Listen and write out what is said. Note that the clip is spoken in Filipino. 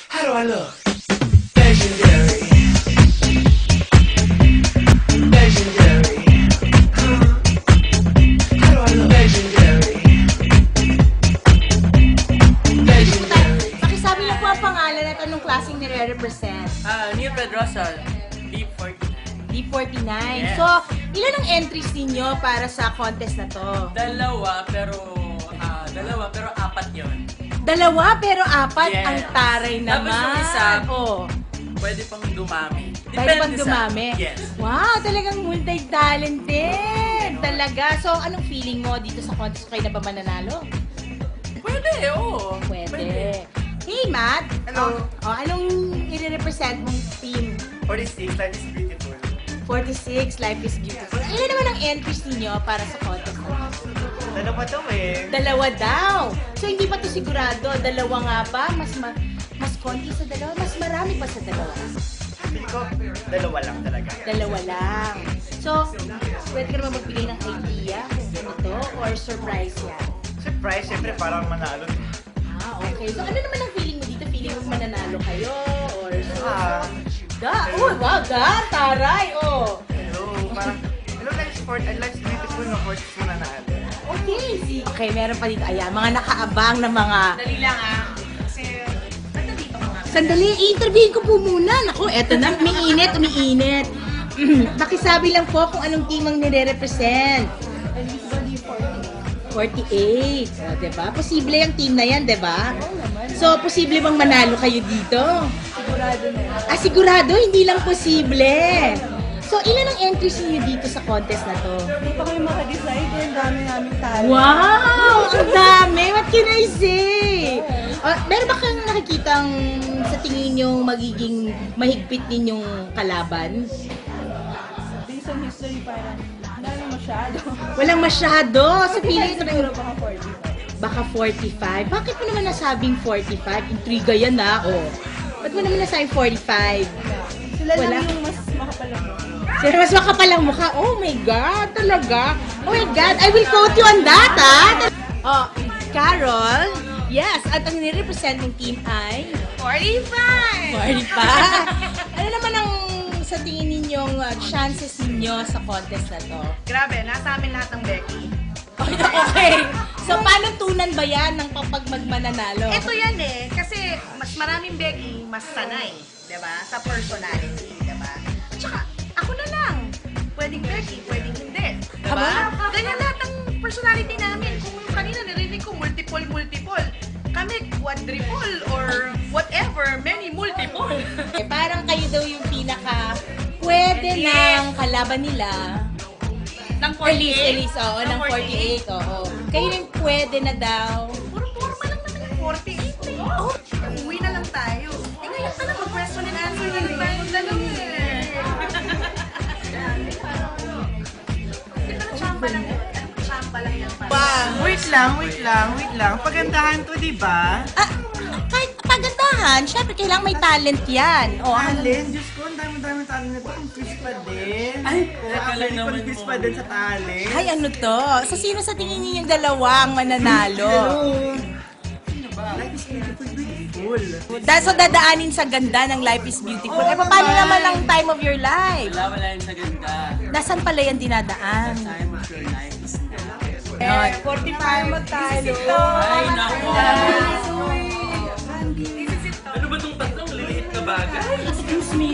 How do I look? Legendary. Legendary. How do I look? Legendary. Legendary. Pakisabi lang po ang pangalan at anong klaseng nire-represent. Neil Pedrosa, D49. D49. Yes. So, ilan ang entries ninyo para sa contest na to? Dalawa pero apat yon. Dalawa pero apat? Yes. Ang taray naman. Tapos yung isa, Oh. pwede pang dumami. Pwede pang sa- dumami? Yes. Wow, talagang multi-talented. Talaga. So, anong feeling mo dito sa contest? Kayo na ba mananalo? Pwede, oo. Pwede. Hey, Matt. Hello. Oh, anong i-represent mong team? 46, life is beautiful. 46, Life is Beautiful. Ilan naman ang entries ninyo para sa contest na to? Dalawa daw eh. Dalawa daw. So, hindi pa to sigurado. Dalawa nga ba? Mas konti sa dalawa? Mas marami pa sa dalawa? Feel ko, dalawa lang talaga. Dalawa lang. So, pwede ka naman magbigay ng idea kung ano to or surprise yan? Surprise, syempre parang manalo. Okay. So, ano naman ang feeling mo dito? Feeling mo mananalo kayo? Or Ah, taray! Oh! hello. Parang, hello, life's beautiful, no? 46 mo na naalo. Okay, meron pa dito. Ayan, mga nakaabang na mga... Dali lang kasi nandito ko nga. Sandali, i-interviewin ko po muna. Naku, eto na, umiinit. Pakisabi lang po kung anong team ang nire-represent. 48. O, diba? Posible yung team na yan, diba? So, posible bang manalo kayo dito? Sigurado na. Sigurado? Hindi lang posible. So, ilan ang entries niyo dito sa contest na to? Hindi pa kayo makadecide. Ang dami namin talent. Wow! Ang dami! What can I say? Meron ba kang nakikitang sa tingin niyo magiging mahigpit ninyong kalaban? Based on history, parang dami masyado. Walang masyado. Sa feeling ko Siguro na baka 45. baka 45. Bakit mo naman nasabing 45? Intriga yan na, oh. Ba't mo naman nasabing 45? Sila Wala. lang yung mas makapalang mo. Sir, mas makapal ang mukha. Oh my God, talaga. Oh my God, I will quote you on that, Oh, Carol. Yes, at ang nire-represent ng team ay 45! 45. Ano naman ang sa tingin ninyong chances ninyo sa contest na to? Grabe, nasa amin lahat ng Becky. Okay. So, paano tunan ba yan ng kapag magmananalo? Ito yan eh, kasi mas maraming Becky, mas sanay. Diba? Sa personality, diba? Tsaka, ako na lang. Pwedeng Becky, pwedeng hindi. Diba? Aba? Ganyan lahat ng personality namin. Kung kanina narinig ko multiple. Kami quadruple or whatever, many multiple. Parang kayo daw yung pinaka pwede ng kalaban nila. Ng 48? Elise, oo, ng 48, oo. Kayo yung pwede na daw. Puro forma lang naman yung 48 eh. Oh, uwi na lang tayo. Eh ngayon pa naman, question and answer na lang tayo dalawa eh. Di ba na-chamba lang? Chamba lang yan pa. Wait lang. Pagandahan to, di ba? Kahit pagandahan, syempre kailangan may talent yan. O, Talent, Diyos ko, ang dami talent nito. Ang quiz pa din. Ay, teka lang naman quiz po. pa din sa talent. ay ano to? So, sino sa tingin niyo yung dalawang mananalo? Life is beautiful. So, dadaanin sa ganda ng Life is Beautiful. Eh, paano naman ang time of your life? Wala yun sa ganda. Nasaan pala yan dinadaan? Time of your life is now. 45 magtalo. Ay, naku. Ano ba itong tatlong liliit na bagay? Excuse me.